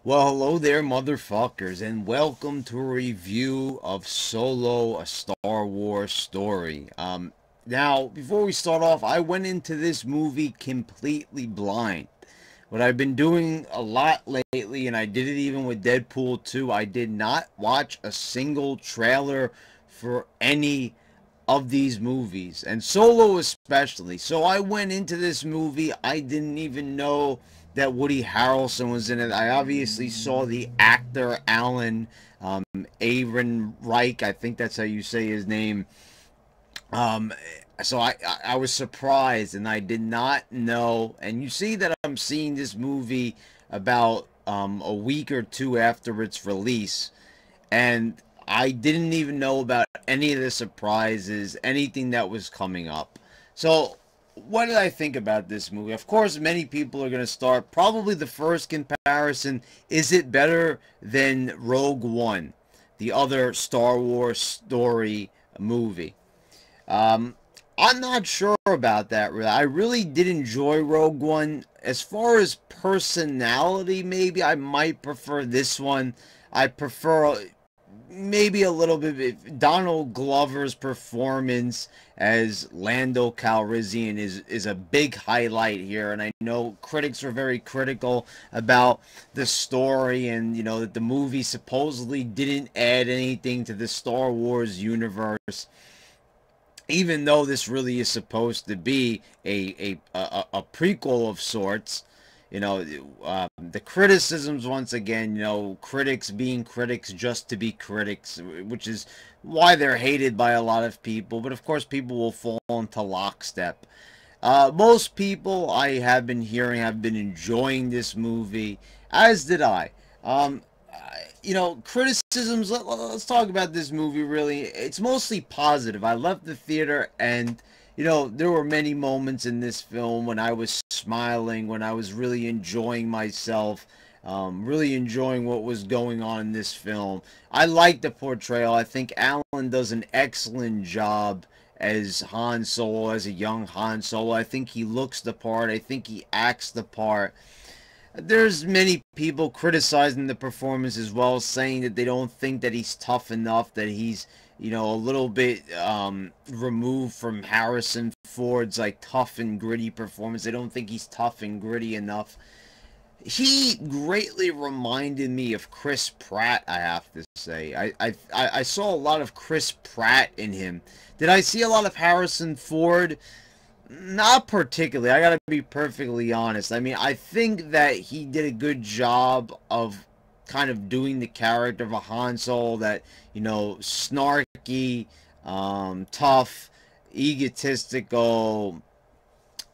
Well, hello there, motherfuckers, and welcome to a review of Solo, a Star Wars story. Now, before we start off, I went into this movie completely blind. What I've been doing a lot lately, and I did it even with Deadpool 2, I did not watch a single trailer for any of these movies, and Solo especially. So I went into this movie, I didn't even know that Woody Harrelson was in it. I obviously saw the actor Alan Ehrenreich, I think that's how you say his name. Um, so I was surprised, and I did not know. And you see that I'm seeing this movie about a week or two after its release, and I didn't even know about any of the surprises, anything that was coming up. So, what did I think about this movie? Of course, many people are going to start. Probably the first comparison, is it better than Rogue One, the other Star Wars story movie? Um, I'm not sure about that, really. I really did enjoy Rogue One. As far as personality, maybe I might prefer this one. I prefer maybe a little bit. Donald Glover's performance as Lando Calrissian is a big highlight here, and I know critics are very critical about the story, and you know that the movie supposedly didn't add anything to the Star Wars universe, even though this really is supposed to be a prequel of sorts. You know, the criticisms, once again, you know, critics being critics just to be critics, which is why they're hated by a lot of people. But of course, people will fall into lockstep. Most people I have been hearing have been enjoying this movie, as did I. Um, you know, criticisms, let's talk about this movie. Really, it's mostly positive. I left the theater, and you know, there were many moments in this film when I was smiling, when I was really enjoying myself, really enjoying what was going on in this film. I like the portrayal. I think Alan does an excellent job as Han Solo, as a young Han Solo. I think he looks the part. I think he acts the part. There's many people criticizing the performance as well, saying that they don't think that he's tough enough, that he's, you know, a little bit removed from Harrison Ford's like tough and gritty performance. They don't think he's tough and gritty enough. He greatly reminded me of Chris Pratt, I have to say. I saw a lot of Chris Pratt in him. Did I see a lot of Harrison Ford? Not particularly. I gotta be perfectly honest. I mean, I think that he did a good job of kind of doing the character of a Han Solo, that, you know, snarky, tough, egotistical,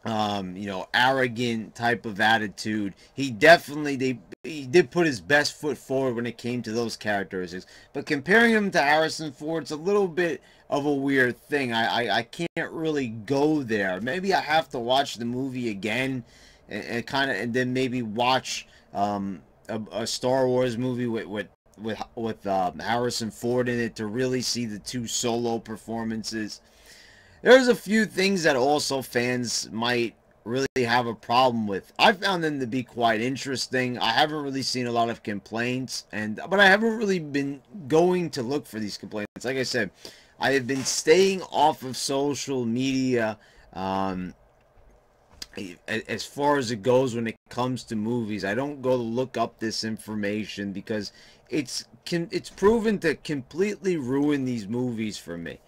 you know, arrogant type of attitude. He definitely, he did put his best foot forward when it came to those characteristics. But comparing him to Harrison Ford, it's a little bit of a weird thing. I can't really go there. Maybe I have to watch the movie again, and kind of, and then maybe watch a Star Wars movie with Harrison Ford in it to really see the two Solo performances. There's a few things that also fans might really have a problem with. I found them to be quite interesting. I haven't really seen a lot of complaints, but I haven't really been going to look for these complaints. Like I said, I have been staying off of social media as far as it goes when it comes to movies. I don't go to look up this information because it's proven to completely ruin these movies for me.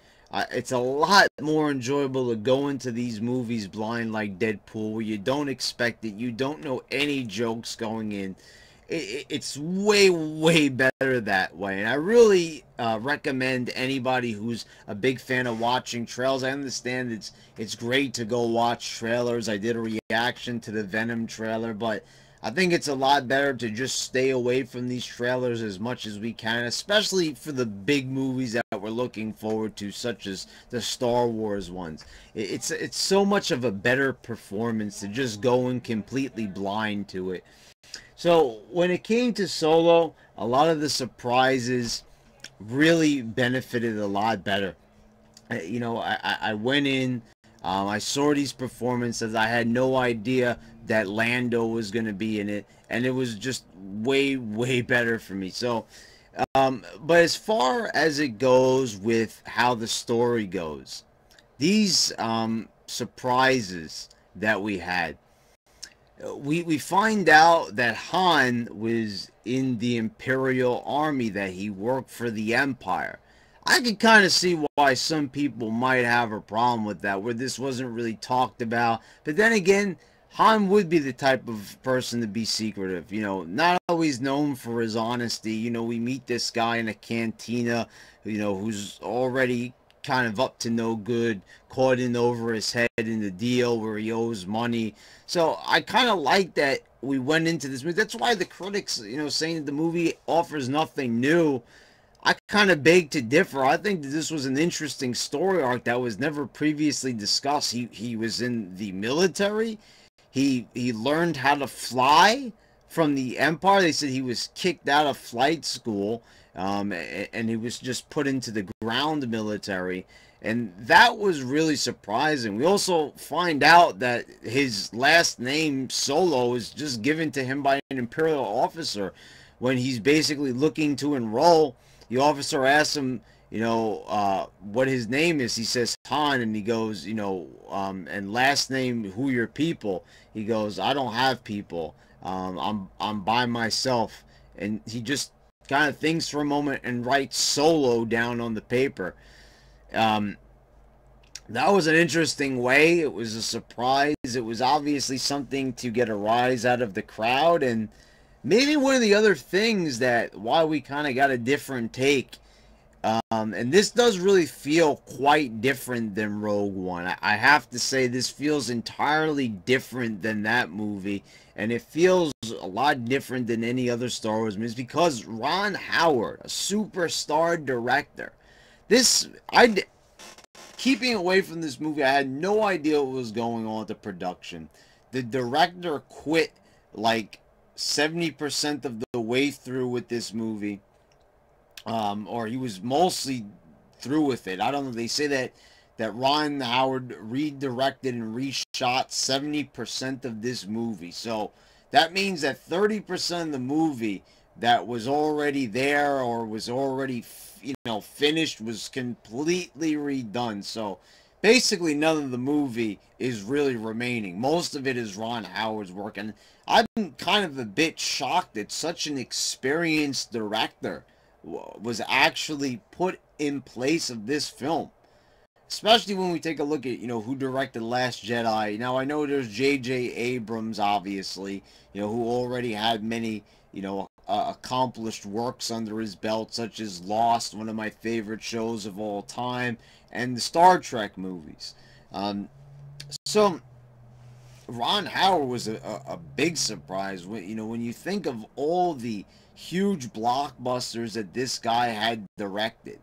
It's a lot more enjoyable to go into these movies blind, like Deadpool, where you don't expect it, you don't know any jokes going in. It's way, way better that way. And I really recommend anybody who's a big fan of watching trailers. I understand it's great to go watch trailers. I did a reaction to the Venom trailer, but I think it's a lot better to just stay away from these trailers as much as we can, especially for the big movies that we're looking forward to, such as the Star Wars ones. It's so much of a better performance to just go in completely blind to it. So when it came to Solo, a lot of the surprises really benefited a lot better. You know, I went in I saw these performances. I had no idea that Lando was going to be in it, and it was just way, way better for me. So, but as far as it goes with how the story goes, these surprises that we had, we find out that Han was in the Imperial Army, that he worked for the Empire. I can kind of see why some people might have a problem with that, where this wasn't really talked about. But then again, Han would be the type of person to be secretive. You know, not always known for his honesty. You know, we meet this guy in a cantina, you know, who's already kind of up to no good, caught in over his head in the deal where he owes money. So I kind of like that we went into this movie. That's why the critics, you know, saying that the movie offers nothing new, I kind of beg to differ. I think that this was an interesting story arc that was never previously discussed. He was in the military. He learned how to fly from the Empire. They said he was kicked out of flight school, and he was just put into the ground military. And that was really surprising. We also find out that his last name, Solo, is just given to him by an Imperial officer. When he's basically looking to enroll, the officer asks him, you know, what his name is. He says Han, and he goes, you know, and last name, who your people? He goes, I don't have people. I'm by myself. And he just kind of thinks for a moment and writes Solo down on the paper. That was an interesting way. It was a surprise. It was obviously something to get a rise out of the crowd. And maybe one of the other things that why we kind of got a different take, and this does really feel quite different than Rogue One. I have to say this feels entirely different than that movie, and it feels a lot different than any other Star Wars movie. It's because Ron Howard, a superstar director, keeping away from this movie, I had no idea what was going on with the production. The director quit like 70% of the way through with this movie, or he was mostly through with it. I don't know. They say that Ron Howard redirected and reshot 70% of this movie. So that means that 30% of the movie that was already there or was already, you know, finished was completely redone. So basically none of the movie is really remaining. Most of it is Ron Howard's work, and I've been kind of a bit shocked that such an experienced director was actually put in place of this film. Especially when we take a look at, you know, who directed Last Jedi. Now, I know there's J.J. Abrams, obviously, you know, who already had many, you know, accomplished works under his belt, such as Lost, one of my favorite shows of all time, and the Star Trek movies. So, Ron Howard was a big surprise. You know, when you think of all the huge blockbusters that this guy had directed.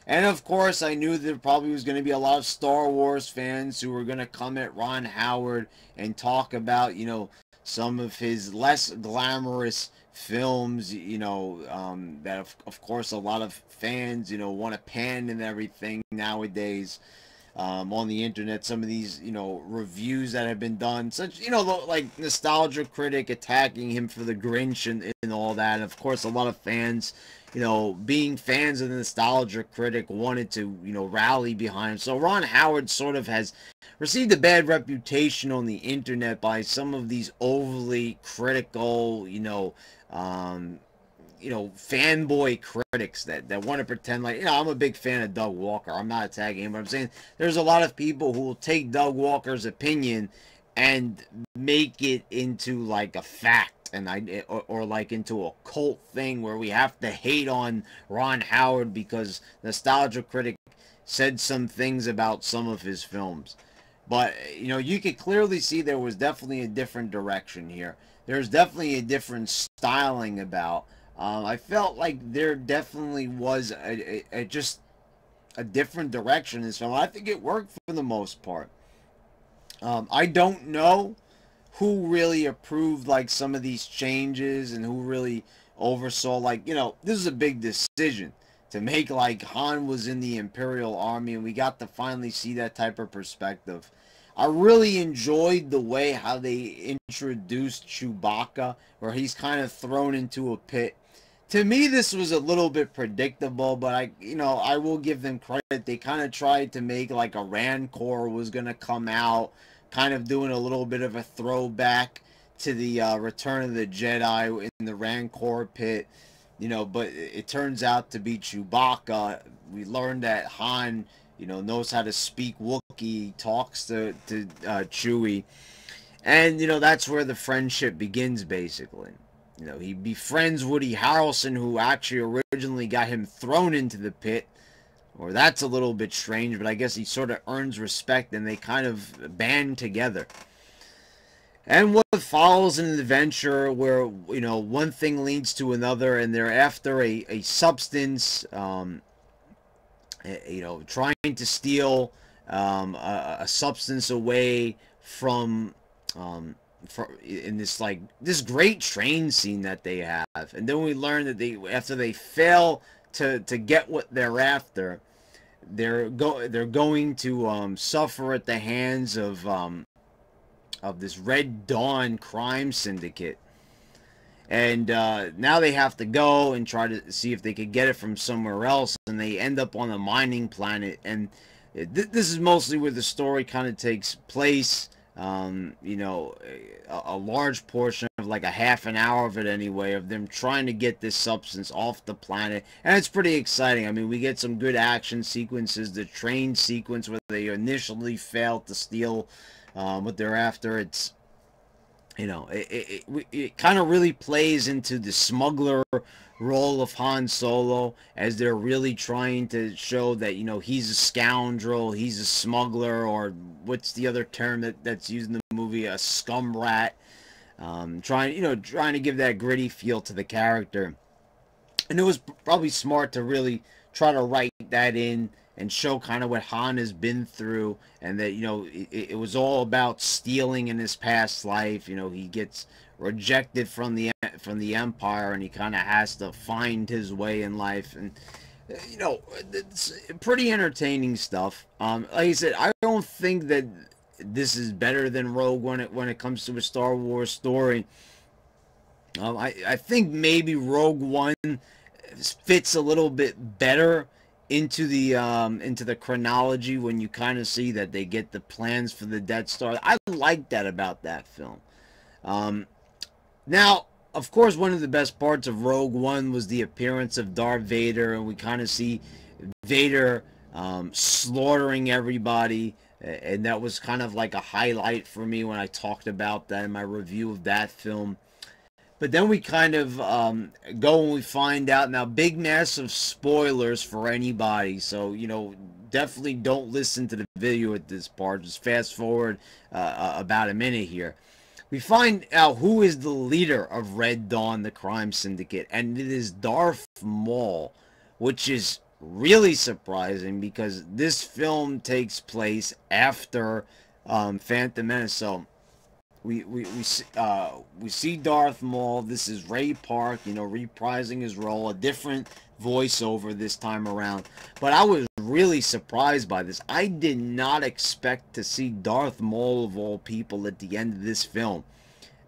And of course, I knew there probably was going to be a lot of Star Wars fans who were going to come at Ron Howard and talk about, you know, some of his less glamorous films, you know, that of course a lot of fans, you know, want to pan and everything nowadays. On the internet, some of these, you know, reviews that have been done, such, you know, like Nostalgia Critic attacking him for the Grinch and all that. And of course, a lot of fans, you know, being fans of the Nostalgia Critic, wanted to, you know, rally behind him. So Ron Howard sort of has received a bad reputation on the internet by some of these overly critical, fanboy critics that want to pretend like, you know, I'm a big fan of Doug Walker. I'm not attacking him, but I'm saying there's a lot of people who will take Doug Walker's opinion and make it into like a fact, and or like into a cult thing where we have to hate on Ron Howard because Nostalgia Critic said some things about some of his films. But, you know, you could clearly see there was definitely a different direction here. There's definitely a different styling about. I felt like there definitely was just a different direction in this film. I think it worked for the most part. I don't know who really approved like some of these changes and who really oversaw, like, you know, this is a big decision to make. Like, Han was in the Imperial Army, and we got to finally see that type of perspective. I really enjoyed the way how they introduced Chewbacca, where he's kind of thrown into a pit. To me, this was a little bit predictable, but I will give them credit. They kind of tried to make like a Rancor was gonna come out, kind of doing a little bit of a throwback to the Return of the Jedi in the Rancor pit, but it turns out to be Chewbacca. We learned that Han, knows how to speak Wookiee, talks to Chewie, and that's where the friendship begins, basically. He befriends Woody Harrelson, who actually originally got him thrown into the pit. Or that's a little bit strange, but I guess he sort of earns respect, and they kind of band together. And what follows an adventure where, one thing leads to another, and they're after a substance, trying to steal a substance away from in this great train scene that they have. And then we learn that after they fail to get what they're after, they're going to suffer at the hands of this Red Dawn crime syndicate. And now they have to go and try to see if they could get it from somewhere else, and they end up on a mining planet. And this is mostly where the story kind of takes place. A large portion of like a half an hour of it anyway, of them trying to get this substance off the planet. And it's pretty exciting. I mean, we get some good action sequences. The train sequence where they initially failed to steal what they're after, it's it kind of really plays into the smuggler role of Han Solo, as they're really trying to show that he's a scoundrel, he's a smuggler, or what's the other term that's used in the movie, a scum rat. Trying to give that gritty feel to the character. And it was probably smart to really try to write that in and show kind of what Han has been through, and that it was all about stealing in his past life. He gets rejected from the Empire, and he kind of has to find his way in life. And it's pretty entertaining stuff. Like I said, I don't think that this is better than Rogue One when it comes to a Star Wars story. I think maybe Rogue One fits a little bit better into the chronology, when you kind of see that they get the plans for the Death Star. I like that about that film. Now, of course, one of the best parts of Rogue One was the appearance of Darth Vader, and we kind of see Vader slaughtering everybody, and that was kind of like a highlight for me when I talked about that in my review of that film. But then we kind of go and we find out. Now, big massive spoilers for anybody, so definitely don't listen to the video at this part. Just fast forward about a minute here. We find out who is the leader of Red Dawn, the crime syndicate, and it is Darth Maul, which is really surprising because this film takes place after Phantom Menace. So we see Darth Maul. This is Ray Park, reprising his role, a different voiceover this time around. But I was really surprised by this. I did not expect to see Darth Maul, of all people, at the end of this film.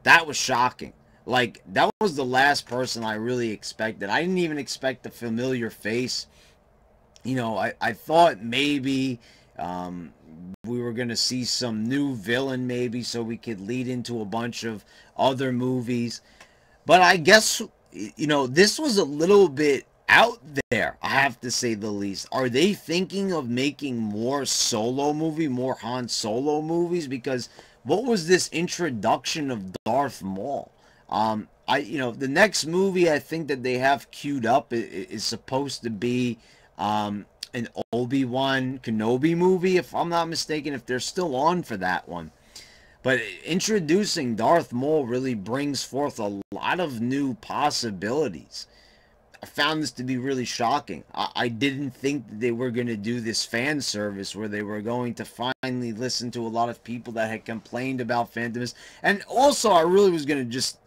That was shocking. Like, that was the last person I really expected. I didn't even expect a familiar face. I thought maybe we were going to see some new villain, maybe, so we could lead into a bunch of other movies. But I guess, this was a little bit out there, I have to say the least. Are they thinking of making more more Han Solo movies? Because what was this introduction of Darth Maul? The next movie I think that they have queued up is supposed to be an Obi-Wan Kenobi movie, if I'm not mistaken, if they're still on for that one. But introducing Darth Maul really brings forth a lot of new possibilities. I found this to be really shocking. I didn't think that they were going to do this fan service where they were going to finally listen to a lot of people that had complained about Phantom Menace. And also, I really was going to just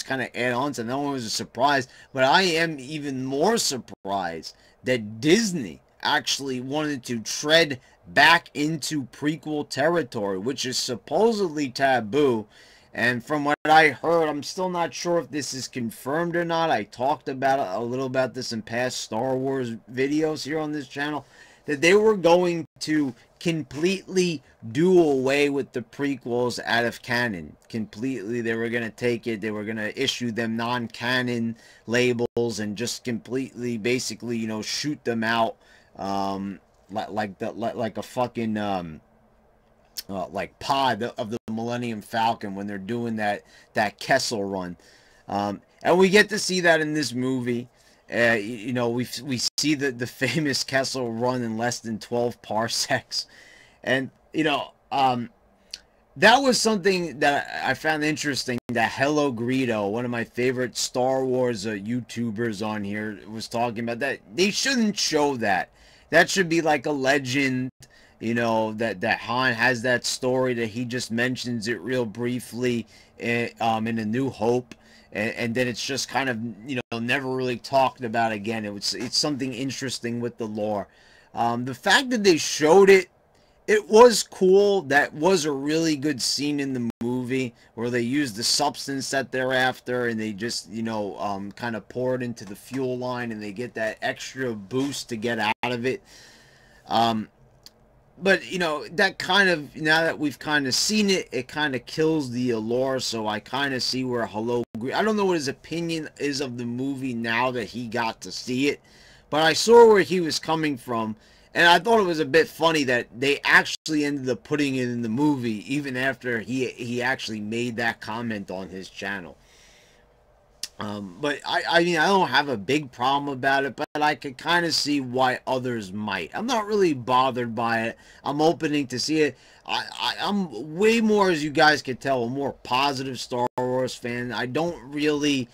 kind of add on to that. No one was a surprise, but I am even more surprised that Disney actually wanted to tread back into prequel territory, which is supposedly taboo. And from what I heard, I'm still not sure if this is confirmed or not. I talked about a little about this in past Star Wars videos here on this channel, that they were going to completely do away with the prequels out of canon. Completely, they were going to take it, they were going to issue them non-canon labels and just completely, basically, you know, shoot them out, like a fucking like pod of the Millennium Falcon when they're doing that Kessel run, and we get to see that in this movie. You know, we see the famous Kessel run in less than 12 parsecs, and you know, that was something that I found interesting. That Hello Greedo, one of my favorite Star Wars YouTubers on here, was talking about that. They shouldn't show that. That should be like a legend. You know, that Han has that story, that he just mentions it real briefly in A New Hope, and then it's just kind of, you know, never really talked about again. It's something interesting with the lore. The fact that they showed it, it was cool. That was a really good scene in the movie where they used the substance that they're after, and they just, you know, kind of pour it into the fuel line, and they get that extra boost to get out of it. But, you know, that kind of, now that we've kind of seen it, it kind of kills the allure. So I kind of see where I don't know what his opinion is of the movie now that he got to see it, but I saw where he was coming from, and I thought it was a bit funny that they actually ended up putting it in the movie even after he actually made that comment on his channel. But I mean, I don't have a big problem about it, but I could kind of see why others might. I'm not really bothered by it. I'm opening to see it. I'm way more, as you guys can tell, a more positive Star Wars fan. I don't really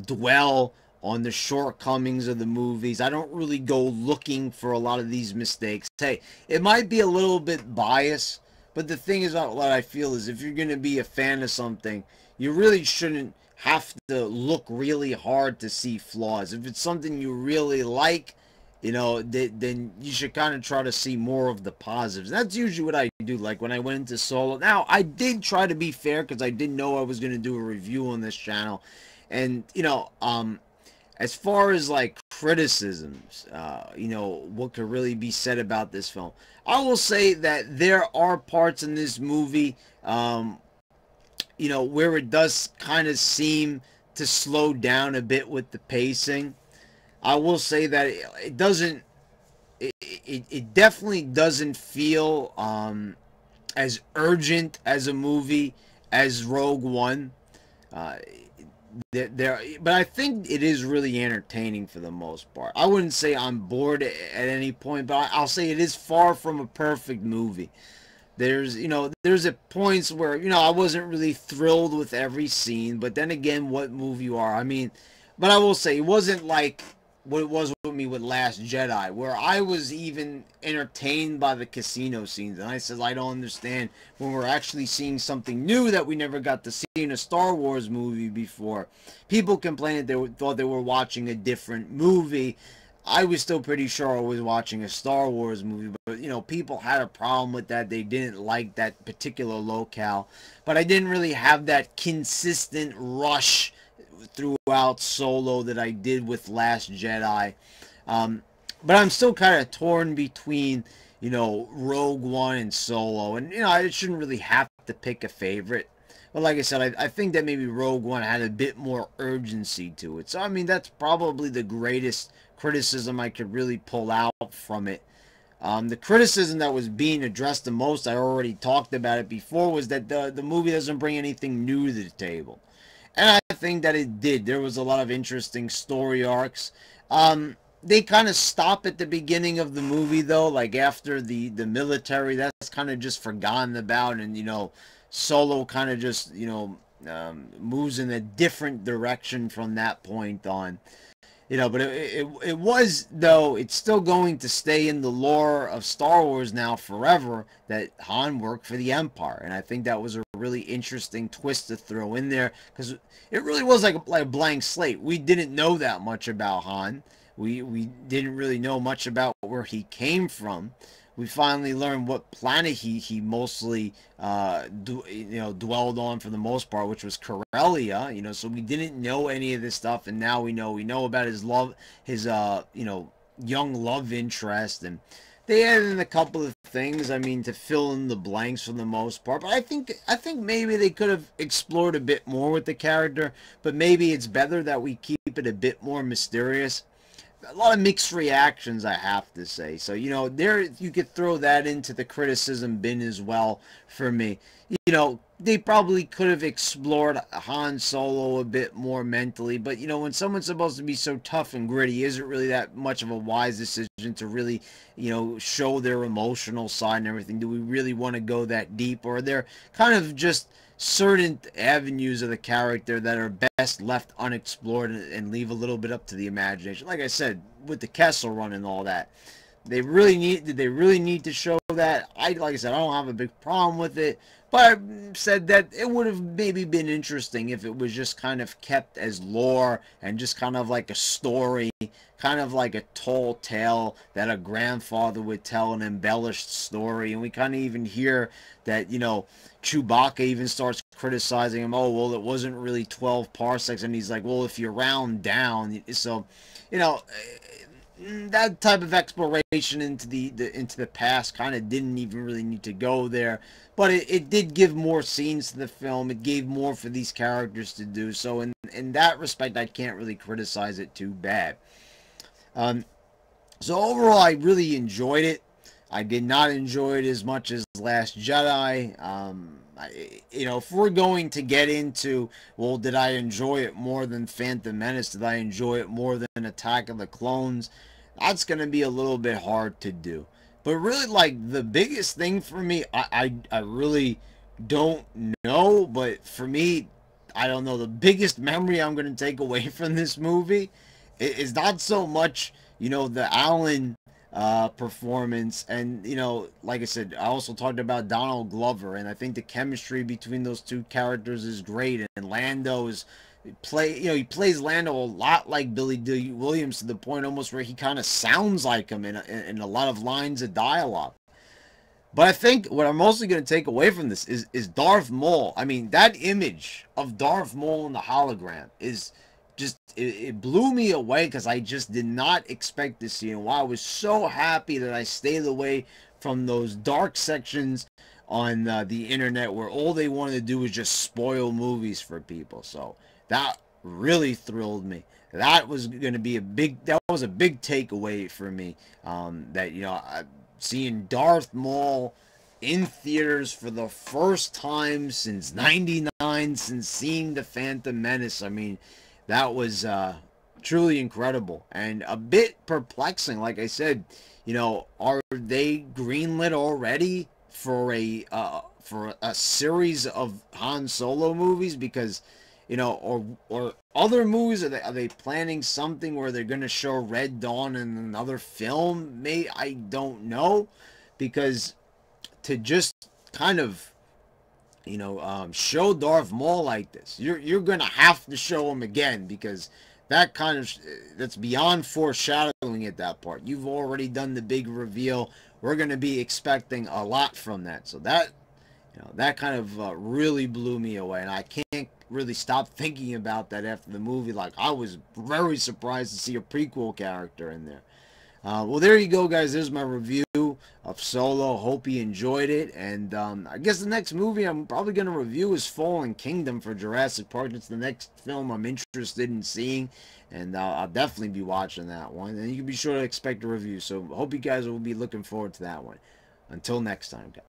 dwell on the shortcomings of the movies. I don't really go looking for a lot of these mistakes. Hey, it might be a little bit biased, but the thing is, what I feel is, if you're going to be a fan of something, you really shouldn't have to look really hard to see flaws. If it's something you really like, you know, then you should kind of try to see more of the positives. That's usually what I do. Like when I went into Solo, now I did try to be fair because I didn't know I was going to do a review on this channel, and you know, as far as like criticisms, you know, what could really be said about this film, I will say that there are parts in this movie, you know, where it does kind of seem to slow down a bit with the pacing. I will say that it doesn't, it definitely doesn't feel as urgent as a movie as Rogue One. But I think it is really entertaining for the most part. I wouldn't say I'm bored at any point, but I'll say it is far from a perfect movie. There's, you know, there's a points where, you know, I wasn't really thrilled with every scene, but then again, what movie you are? I mean, but I will say, it wasn't like what it was with me with Last Jedi, where I was even entertained by the casino scenes, and I said, I don't understand when we're actually seeing something new that we never got to see in a Star Wars movie before. People complained that thought they were watching a different movie. I was still pretty sure I was watching a Star Wars movie, but, you know, people had a problem with that. They didn't like that particular locale. But I didn't really have that consistent rush throughout Solo that I did with Last Jedi. But I'm still kind of torn between, you know, Rogue One and Solo. And, you know, I shouldn't really have to pick a favorite. But like I said, I think that maybe Rogue One had a bit more urgency to it. So, I mean, that's probably the greatest criticism I could really pull out from it. The criticism that was being addressed the most, I already talked about it before, was that the movie doesn't bring anything new to the table. And I think that it did. There was a lot of interesting story arcs. They kind of stop at the beginning of the movie, though. Like, after the military, that's kind of just forgotten about. And, you know, Solo kind of just, you know, moves in a different direction from that point on. You know, but it was, though, it's still going to stay in the lore of Star Wars now forever, that Han worked for the Empire. And I think that was a really interesting twist to throw in there, because it really was like a blank slate. We didn't know that much about Han. We didn't really know much about where he came from. We finally learned what planet he mostly dwelled on for the most part, which was Corellia. So we didn't know any of this stuff, and now we know about his love, his young love interest, and they added in a couple of things. I mean, to fill in the blanks for the most part. But I think maybe they could have explored a bit more with the character. But maybe it's better that we keep it a bit more mysterious. A lot of mixed reactions, I have to say. So, there you could throw that into the criticism bin as well for me. They probably could have explored Han Solo a bit more mentally, but when someone's supposed to be so tough and gritty, is it really that much of a wise decision to really, show their emotional side and everything? Do we really want to go that deep, or are there kind of just certain avenues of the character that are best left unexplored and leave a little bit up to the imagination? Like I said, with the Kessel Run and all that, did they really need to show that? Like I said, I don't have a big problem with it, but I said that it would have maybe been interesting if it was just kind of kept as lore and just kind of like a story, kind of like a tall tale that a grandfather would tell, an embellished story. And we kind of even hear that, Chewbacca even starts criticizing him. Oh, well, it wasn't really 12 parsecs. And he's like, well, if you round down. So, that type of exploration into the past kind of didn't even really need to go there, but it did give more scenes to the film. It gave more for these characters to do. So in that respect, I can't really criticize it too bad. So overall, I really enjoyed it. I did not enjoy it as much as Last Jedi. If we're going to get into, well, did I enjoy it more than Phantom Menace? Did I enjoy it more than Attack of the Clones? That's going to be a little bit hard to do. But really, like, the biggest thing for me, I really don't know. But for me, I don't know. The biggest memory I'm going to take away from this movie is not so much, the Alan performance. And, like I said, I also talked about Donald Glover. And I think the chemistry between those two characters is great. And Lando is... he plays Lando a lot like Billy Dee Williams, to the point almost where he kind of sounds like him in a lot of lines of dialogue. But I think what I'm mostly going to take away from this is Darth Maul. I mean, that image of Darth Maul in the hologram is just, it blew me away, because I just did not expect to see him. While I was so happy that I stayed away from those dark sections on the internet where all they wanted to do was just spoil movies for people. So that really thrilled me. That was going to be that was a big takeaway for me. Seeing Darth Maul in theaters for the first time since '99, since seeing The Phantom Menace. I mean, that was truly incredible and a bit perplexing. Like I said, are they greenlit already for a series of Han Solo movies? Because or other movies, are they planning something where they're going to show Red Dawn in another film? I don't know, because to just kind of show Darth Maul like this, you're going to have to show him again, because that's beyond foreshadowing at that part. You've already done the big reveal. We're going to be expecting a lot from that. So that kind of really blew me away, and I can't really stop thinking about that after the movie. Like, I was very surprised to see a prequel character in there. Well, there you go, guys. There's my review of Solo. Hope you enjoyed it. And I guess the next movie I'm probably going to review is Fallen Kingdom for Jurassic Park. It's the next film I'm interested in seeing. And I'll definitely be watching that one. And you can be sure to expect a review. So hope you guys will be looking forward to that one. Until next time, guys.